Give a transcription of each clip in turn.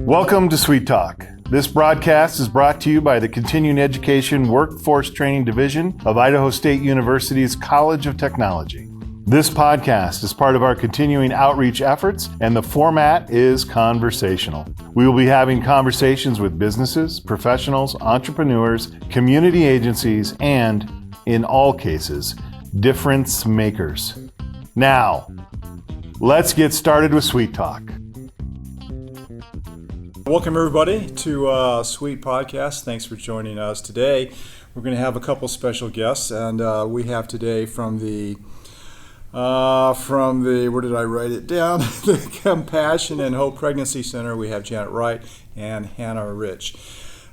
Welcome to Sweet Talk. This broadcast is brought to you by the Continuing Education Workforce Training Division of Idaho State University's College of Technology. This podcast is part of our continuing outreach efforts, and the format is conversational. We will be having conversations with businesses, professionals, entrepreneurs, community agencies, and, in all cases, difference makers. Now, let's get started with Sweet Talk. Welcome everybody to Sweet Podcast. Thanks for joining us today. We're going to have a couple special guests, and we have today from the where did I write it down? The Compassion and Hope Pregnancy Center. We have Janet Wright and Hannah Rich.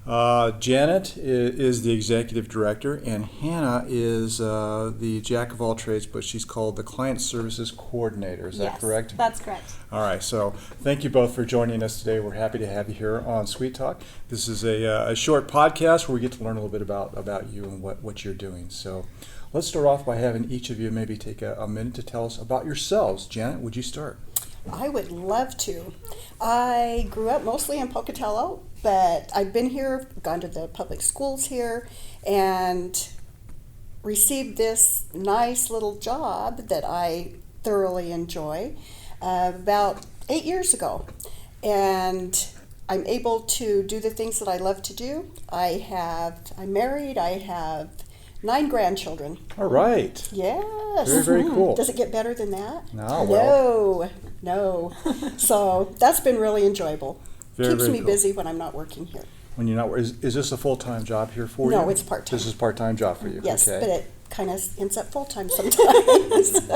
Janet is the executive director, and Hannah is the jack of all trades, but she's called the client services coordinator. Is that correct? Yes, that's correct. All right, so thank you both for joining us today. We're happy to have you here on Sweet Talk. This is a short podcast where we get to learn a little bit about you and what you're doing. So let's start off by having each of you maybe take a minute to tell us about yourselves. Janet, would you start? I would love to. I grew up mostly in Pocatello, but I've been here, gone to the public schools here, and received this nice little job that I thoroughly enjoy about 8 years ago. And I'm able to do the things that I love to do. I'm married, I have 9 grandchildren. All right. Yes. Very, very cool. Does it get better than that? No. No. So that's been really enjoyable. Keeps Very me cool. busy when I'm not working here. When you're not, is this a full-time job here for you? No, it's part-time. This is part-time job for you. Yes, okay. but it kind of ends up full-time sometimes. It's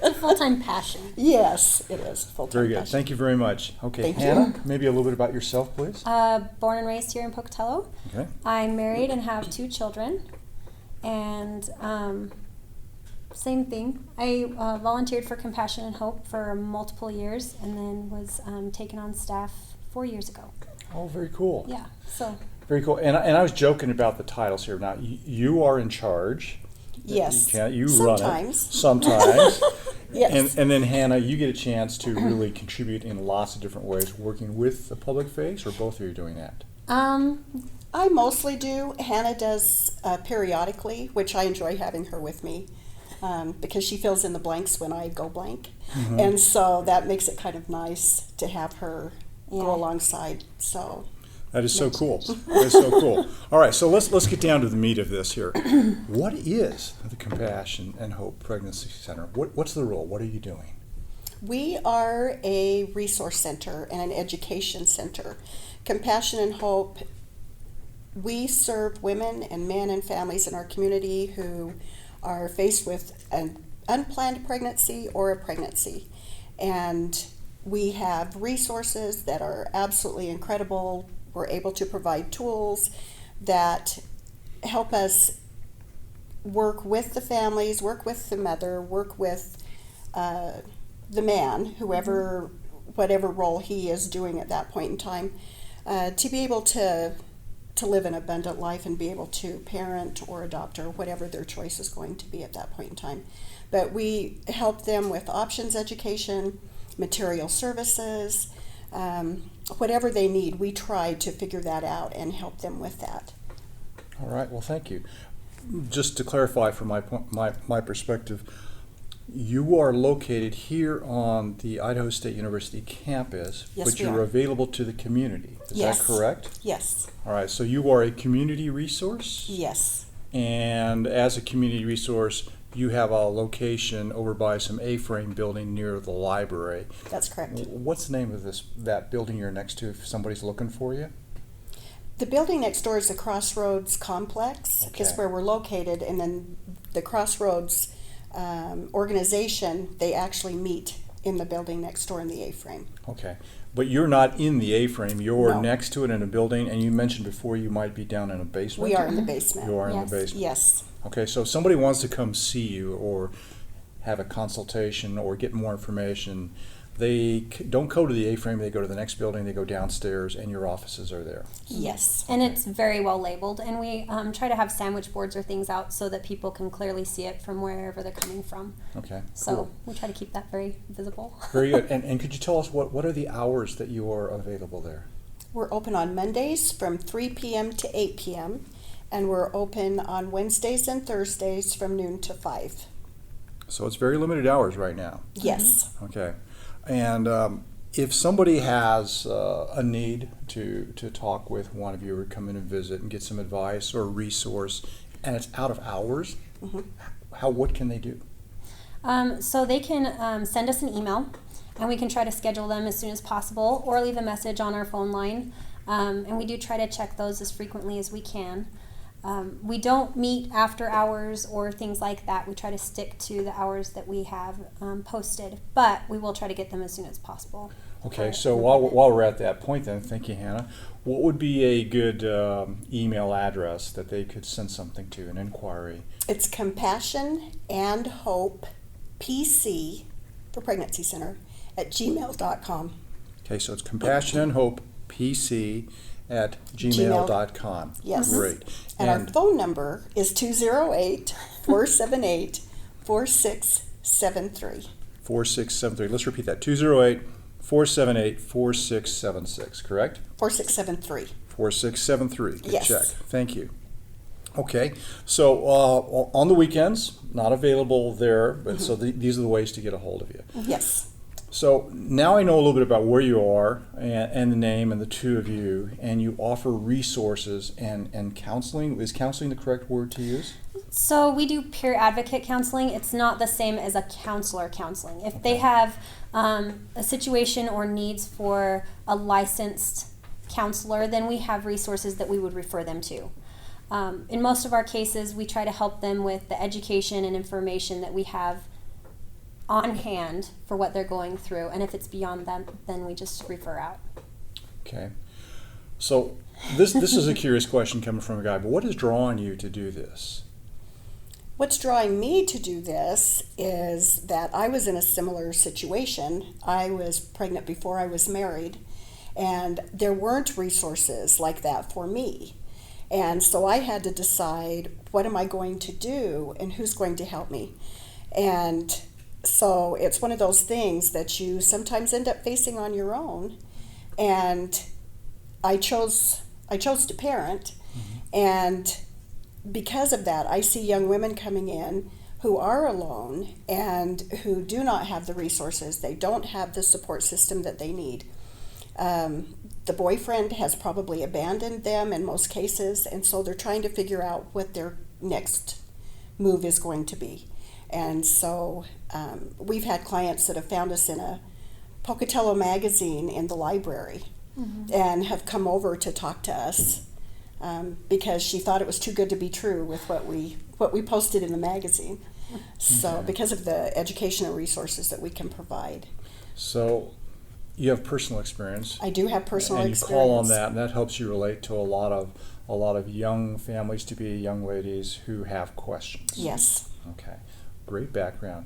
a full-time passion. Yes, it is full-time. Very good. passion. Thank you very much. Okay, Thank Hannah, you. maybe a little bit about yourself, please. Born and raised here in Pocatello. Okay. I'm married and have 2 children. And same thing. I volunteered for Compassion and Hope for multiple years, and then was taken on staff 4 years ago. Oh, very cool. Yeah. So. Very cool. And I was joking about the titles here. Now, you are in charge. Yes. You Sometimes. run it. Sometimes. Yes. And then, Hannah, you get a chance to really contribute in lots of different ways, working with the public face, or both of you doing that? I mostly do. Hannah does periodically, which I enjoy having her with me because she fills in the blanks when I go blank. Mm-hmm. And so that makes it kind of nice to have her go alongside. So That is so cool. That is so cool. All right, so let's get down to the meat of this here. What is the Compassion and Hope Pregnancy Center? What's the role? What are you doing? we are a resource center and an education center. Compassion and Hope, we serve women and men and families in our community who are faced with an unplanned pregnancy or a pregnancy. And we have resources that are absolutely incredible. We're able to provide tools that help us work with the families, work with the mother, work with the man, whatever role he is doing at that point in time, to be able to live an abundant life and be able to parent or adopt or whatever their choice is going to be at that point in time. But we help them with options education, material services, whatever they need. We try to figure that out and help them with that. All right, well, thank you. Just to clarify from my perspective, you are located here on the Idaho State University campus, Yes, but we you're are. available to the community. Is Yes. that correct? Yes. All right, so you are a community resource? Yes. And as a community resource, you have a location over by some A-frame building near the library. That's correct. What's the name of that building you're next to if somebody's looking for you? The building next door is the Crossroads Complex, is Okay. where we're located, and then the Crossroads organization, they actually meet in the building next door in the A-frame. Okay, but you're not in the A-frame, you're No. next to it in a building, and you mentioned before you might be down in a basement? We are in the basement. You are in Yes. the basement? Yes. Okay, so if somebody wants to come see you or have a consultation or get more information, they don't go to the A-frame, they go to the next building, they go downstairs, and your offices are there. Yes. And it's very well labeled, and we try to have sandwich boards or things out so that people can clearly see it from wherever they're coming from. Okay, So cool. we try to keep that very visible. Very good. And could you tell us what are the hours that you are available there? We're open on Mondays from 3 p.m. to 8 p.m. and we're open on Wednesdays and Thursdays from noon to 5. So it's very limited hours right now. Yes. Okay. And if somebody has a need to talk with one of you or come in and visit and get some advice or resource, and it's out of hours, what can they do? So they can send us an email, and we can try to schedule them as soon as possible, or leave a message on our phone line. And we do try to check those as frequently as we can. We don't meet after hours or things like that. We try to stick to the hours that we have posted, but we will try to get them as soon as possible. Okay, so while we're at that point then, thank you, Hannah, what would be a good email address that they could send something to, an inquiry? It's Compassion and Hope PC for Pregnancy Center at gmail.com. Okay, so it's Compassion and Hope PC at gmail.com. Yes. Great. And our phone number is 208-478-4673. 4673. Let's repeat that. 208-478-4676, correct? 4673. 4673. Good Yes. check. Thank you. Okay, so on the weekends, not available there, but so these are the ways to get a hold of you. Yes. So now I know a little bit about where you are and the name and the two of you, and you offer resources and counseling. Is counseling the correct word to use? So we do peer advocate counseling. It's not the same as a counselor counseling. If they have a situation or needs for a licensed counselor, then we have resources that we would refer them to. In most of our cases, we try to help them with the education and information that we have on hand for what they're going through, and if it's beyond that, then we just refer out. Okay. So this is a curious question coming from a guy, but what is drawing you to do this? What's drawing me to do this is that I was in a similar situation. I was pregnant before I was married, and there weren't resources like that for me. And so I had to decide, what am I going to do and who's going to help me? And so it's one of those things that you sometimes end up facing on your own. And I chose to parent, and because of that, I see young women coming in who are alone and who do not have the resources. They don't have the support system that they need. The boyfriend has probably abandoned them in most cases, and so they're trying to figure out what their next move is going to be. And so we've had clients that have found us in a Pocatello magazine in the library and have come over to talk to us because she thought it was too good to be true with what we posted in the magazine. So because of the educational resources that we can provide. So you have personal experience. I do have personal and experience. you call on that, and that helps you relate to a lot of young families to be, young ladies who have questions. Yes. Okay, great background.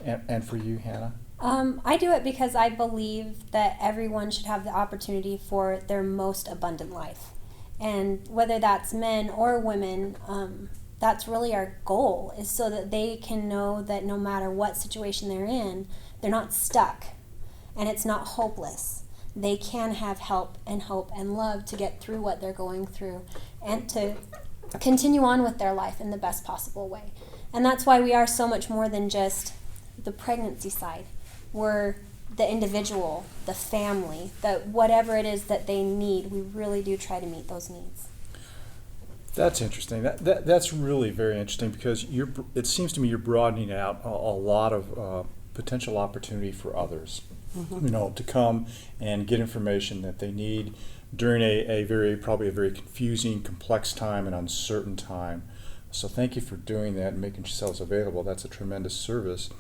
And for you, Hannah? I do it because I believe that everyone should have the opportunity for their most abundant life. And whether that's men or women, that's really our goal, is so that they can know that no matter what situation they're in, they're not stuck and it's not hopeless. They can have help and hope and love to get through what they're going through and to continue on with their life in the best possible way. And that's why we are so much more than just the pregnancy side. We're the individual, the family, whatever it is that they need, we really do try to meet those needs. That's interesting. That's really very interesting because it seems to me you're broadening out a lot of potential opportunity for others, to come and get information that they need during probably a very confusing, complex time and uncertain time. So thank you for doing that and making yourselves available. That's a tremendous service.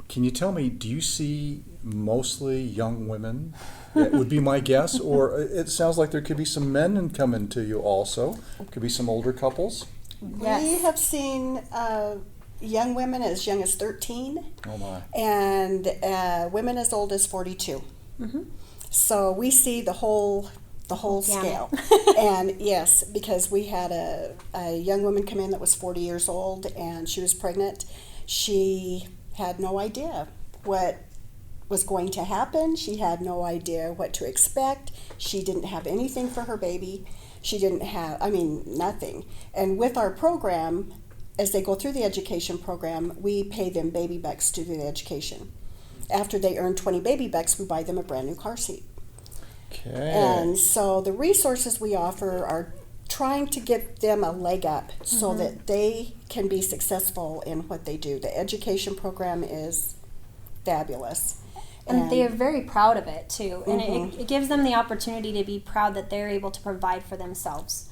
Can you tell me, do you see mostly young women? That would be my guess. Or it sounds like there could be some men coming to you also. Could be some older couples. Yes. We have seen young women as young as 13, Oh my. and women as old as 42. Mm-hmm. So we see the whole scale. And yes, because we had a young woman come in that was 40 years old, and she was pregnant. She had no idea what was going to happen. She had no idea what to expect. She didn't have anything for her baby. She didn't have, nothing. And with our program, as they go through the education program, we pay them baby bucks to do the education. After they earn 20 baby bucks, we buy them a brand new car seat. Okay. And so the resources we offer are trying to give them a leg up so that they can be successful in what they do. The education program is fabulous. And they are very proud of it too. And Mhm. it gives them the opportunity to be proud that they're able to provide for themselves.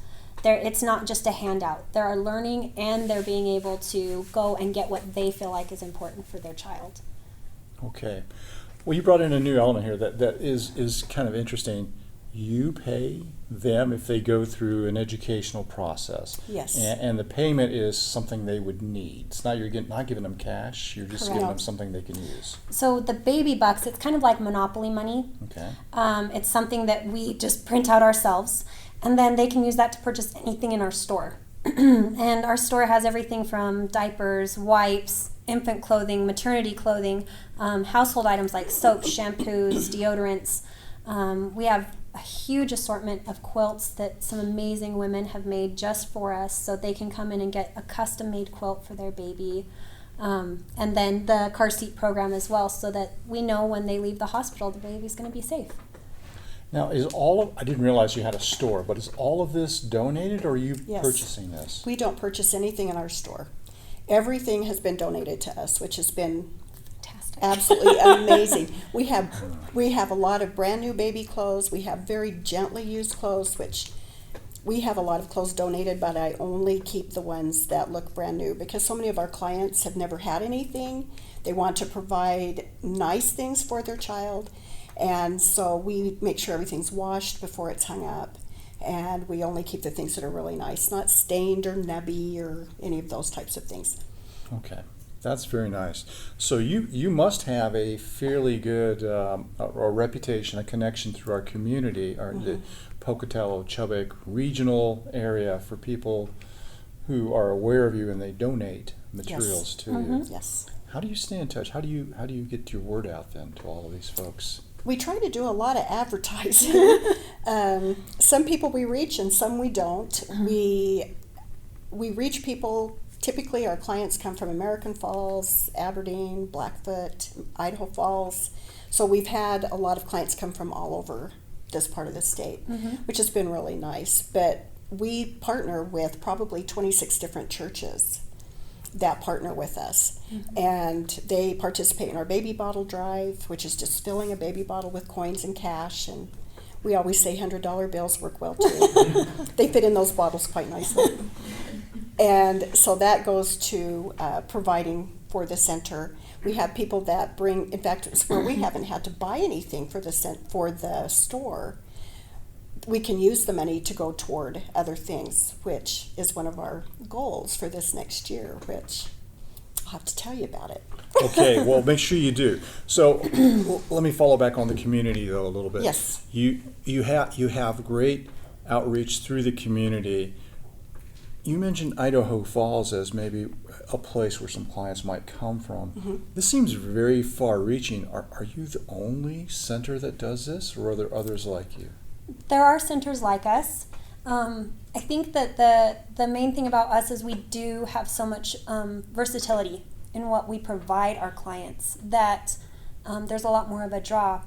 It's not just a handout. They're learning and they're being able to go and get what they feel like is important for their child. Okay. Well, you brought in a new element here that is kind of interesting. You pay them if they go through an educational process. Yes. And the payment is something they would need. It's not not giving them cash. You're just Correct. giving them something they can use. So the baby bucks, it's kind of like Monopoly money. Okay. It's something that we just print out ourselves, and then they can use that to purchase anything in our store. And our store has everything from diapers, wipes, infant clothing, maternity clothing, household items like soaps, shampoos, deodorants. We have a huge assortment of quilts that some amazing women have made just for us, so they can come in and get a custom-made quilt for their baby. And then the car seat program as well, so that we know when they leave the hospital, the baby's going to be safe. Now, I didn't realize you had a store, but is all of this donated, or are you Yes. purchasing this? We don't purchase anything in our store. Everything has been donated to us, which has been Fantastic. absolutely amazing. We have a lot of brand new baby clothes. We have very gently used clothes, which we have a lot of clothes donated, but I only keep the ones that look brand new because so many of our clients have never had anything. They want to provide nice things for their child, and so we make sure everything's washed before it's hung up. And we only keep the things that are really nice, not stained or nubby or any of those types of things. Okay, that's very nice. So you must have a fairly good a reputation, a connection through our community, or the Pocatello, Chubbuck regional area for people who are aware of you and they donate materials to you. Yes. How do you stay in touch? How do you get your word out then to all of these folks? We try to do a lot of advertising. Some people we reach and some we don't. We reach people. Typically, our clients come from American Falls, Aberdeen, Blackfoot, Idaho Falls. So we've had a lot of clients come from all over this part of the state, which has been really nice. But we partner with probably 26 different churches that partner with us, and they participate in our baby bottle drive, which is just filling a baby bottle with coins and cash. And we always say $100 bills work well too. They fit in those bottles quite nicely. And so that goes to providing for the center. We have people that bring, in fact, it's where we haven't had to buy anything for the store. We can use the money to go toward other things, which is one of our goals for this next year, which I'll have to tell you about it. Okay, well, make sure you do. So let me follow back on the community though a little bit. Yes. You have great outreach through the community. You mentioned Idaho Falls as maybe a place where some clients might come from. This seems very far-reaching. Are you the only center that does this, or are there others like you? There are centers like us. I think that the main thing about us is we do have so much versatility in what we provide our clients that there's a lot more of a draw.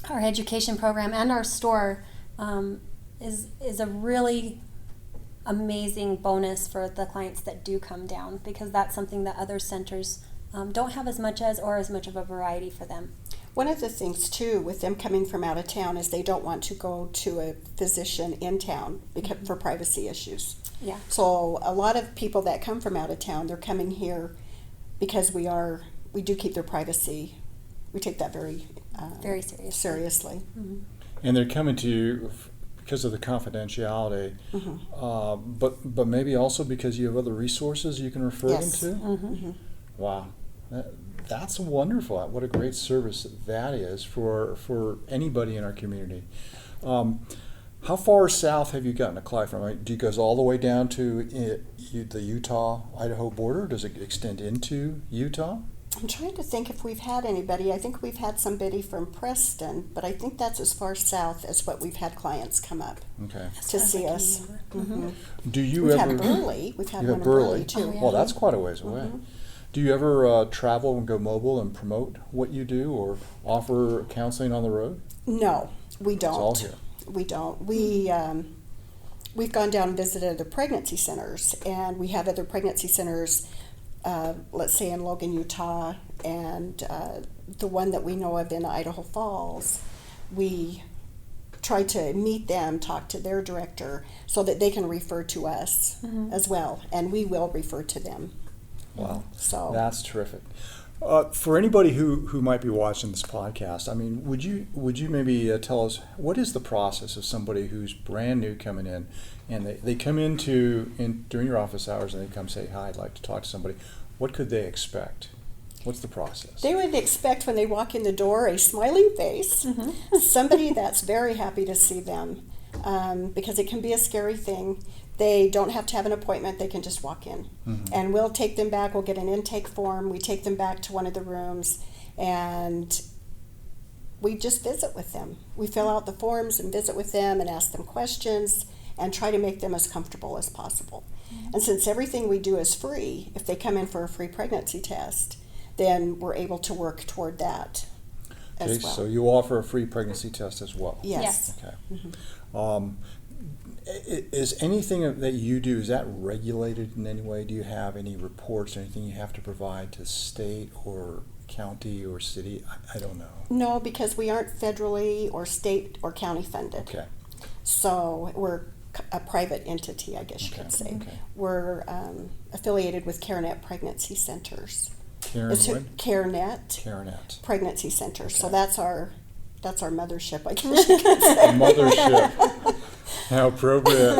Our education program and our store is a really amazing bonus for the clients that do come down, because that's something that other centers don't have as much as, or as much of a variety for them. One of the things too with them coming from out of town is they don't want to go to a physician in town because, for privacy issues. Yeah. So a lot of people that come from out of town, they're coming here because we do keep their privacy. We take that very Very seriously. seriously. And they're coming to you because of the confidentiality, but maybe also because you have other resources you can refer Yes. them to? Wow. That's wonderful. What a great service that is for anybody in our community. How far south have you gotten to apply from? Do you go all the way down to the Utah-Idaho border? Does it extend into Utah? I'm trying to think if we've had anybody. I think we've had somebody from Preston, but I think that's as far south as what we've had clients come up Okay. to see us. Do you We've ever? had Burley. We've had You one have in Burley. Burley too. Well, that's quite a ways away. Do you ever travel and go mobile and promote what you do, or offer counseling on the road? No, we don't. It's all here. We don't. We've gone down and visited other pregnancy centers, and we have other pregnancy centers, let's say in Logan, Utah, and the one that we know of in Idaho Falls. We try to meet them, talk to their director, so that they can refer to us as well, and we will refer to them. Wow. So That's terrific. For anybody who might be watching this podcast, I mean, would you maybe tell us what is the process of somebody who's brand new coming in, and they come in during your office hours and they come say, "Hi, I'd like to talk to somebody." What could they expect? What's the process? they would expect when they walk in the door a smiling face, somebody that's very happy to see them, because it can be a scary thing. They don't have to have an appointment, they can just walk in. And we'll take them back, we'll get an intake form, we take them back to one of the rooms, and we just visit with them. We fill out the forms and visit with them and ask them questions and try to make them as comfortable as possible. And since everything we do is free, if they come in for a free pregnancy test, then we're able to work toward that Okay, as well. so you offer a free pregnancy test as well. Yes. Okay. Is anything that you do, is that regulated in any way? Do you have any reports or anything you have to provide to state or county or city? I don't know. No, because we aren't federally or state or county funded. Okay. So we're a private entity, I guess you could say. Okay. We're affiliated with CareNet Pregnancy Centers. Karen, It's what? CareNet CareNet. Pregnancy Centers. So Okay. that's our mothership, I guess you could say. Mothership. How appropriate.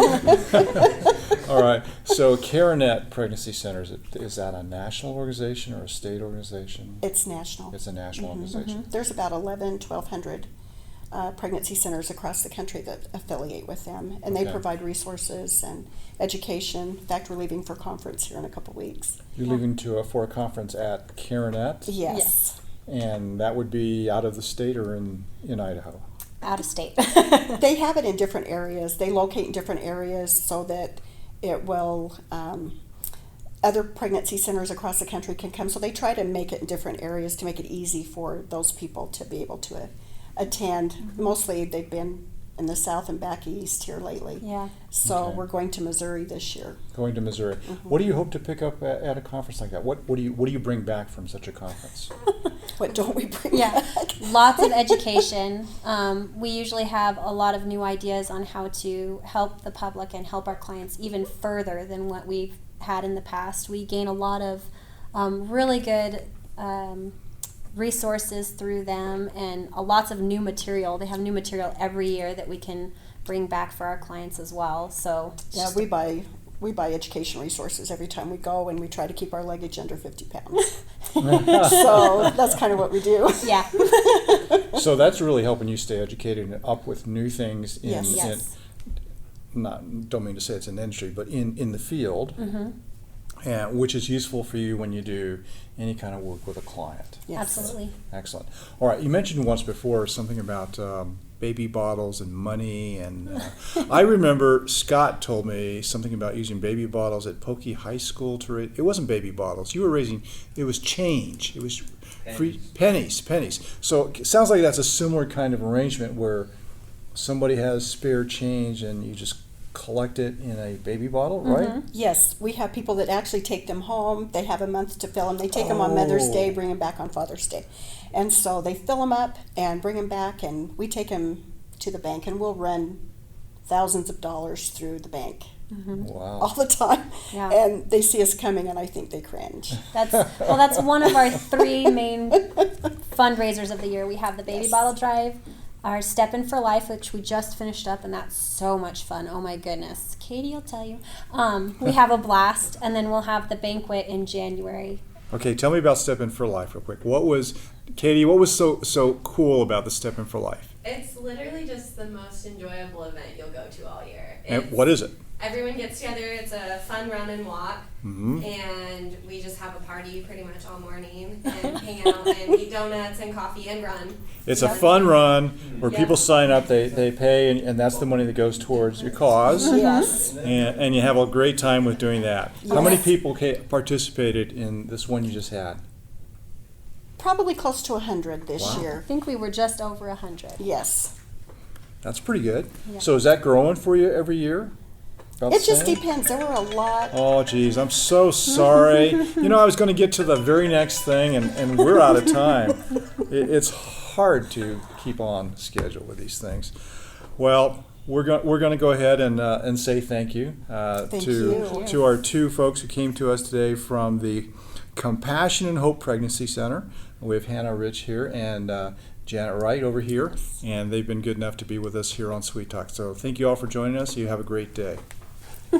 All right. So CareNet Pregnancy Centers, is that a national organization or a state organization? It's national. It's a national organization. There's about 1,200 pregnancy centers across the country that affiliate with them, and they Okay. provide resources and education. In fact, we're leaving for conference here in a couple weeks. You're leaving for a conference at CareNet, Yes. and that would be out of the state or in Idaho? Out of state. They have it in different areas. They locate in different areas so that it will, other pregnancy centers across the country can come. So they try to make it in different areas to make it easy for those people to be able to attend. Mostly they've been in the south and back east here lately. Yeah. So Okay. we're going to Missouri this year. Going to Missouri. What do you hope to pick up at a conference like that? What do you bring back from such a conference? What don't we bring Yeah, back? lots of education. We usually have a lot of new ideas on how to help the public and help our clients even further than what we've had in the past. We gain a lot of really good resources through them, and lots of new material. They have new material every year that we can bring back for our clients as well. So Yeah, we buy education resources every time we go, and we try to keep our luggage under 50 pounds. So that's kind of what we do. yeah, So that's really helping you stay educated and up with new things in, Yes. yes, don't mean to say it's an industry, but in the field, which is useful for you when you do any kind of work with a client. Yes. absolutely. Excellent. All right, you mentioned once before something about baby bottles and money, and I remember Scott told me something about using baby bottles at Pokey High School to raise. It wasn't baby bottles. You were raising. It was change. It was free pennies. So it sounds like that's a similar kind of arrangement where somebody has spare change and you just collect it in a baby bottle, right? Yes, we have people that actually take them home. They have a month to fill them. They take them on Mother's Day, bring them back on Father's Day. And so they fill them up and bring them back, and we take them to the bank, and we'll run thousands of dollars through the bank Wow. all the time. Yeah. And they see us coming, and I think they cringe. That's one of our three main fundraisers of the year. We have the baby Yes. bottle drive, our Step In for Life, which we just finished up, and that's so much fun. Oh my goodness. Katie will tell you. We have a blast, and then we'll have the banquet in January. Okay, tell me about Step In for Life real quick. Katie, what was so cool about the Step In for Life? It's literally just the most enjoyable event you'll go to all year. And what is it? Everyone gets together. It's a fun run and walk, Mm-hmm. and we just have a party pretty much all morning and hang out and eat donuts and coffee and run. It's a fun run where Yeah. people sign up, they pay, and that's the money that goes towards your cause. Yes. And you have a great time with doing that. How many Yes. people participated in this one you just had? Probably close to 100 this Wow. I year. think we were just over 100. Yes. That's pretty good. Yeah. So is that growing for you every year? About It the just same? depends. There were a lot. Oh, geez, I'm so sorry. I was going to get to the very next thing, and we're out of time. It's hard to keep on schedule with these things. Well, we're going to go ahead and say thank you, Thank to you. to our two folks who came to us today from the Compassion and Hope Pregnancy Center. We have Hannah Rich here and Janet Wright over here, and they've been good enough to be with us here on Sweet Talk. So thank you all for joining us. You have a great day. Hey,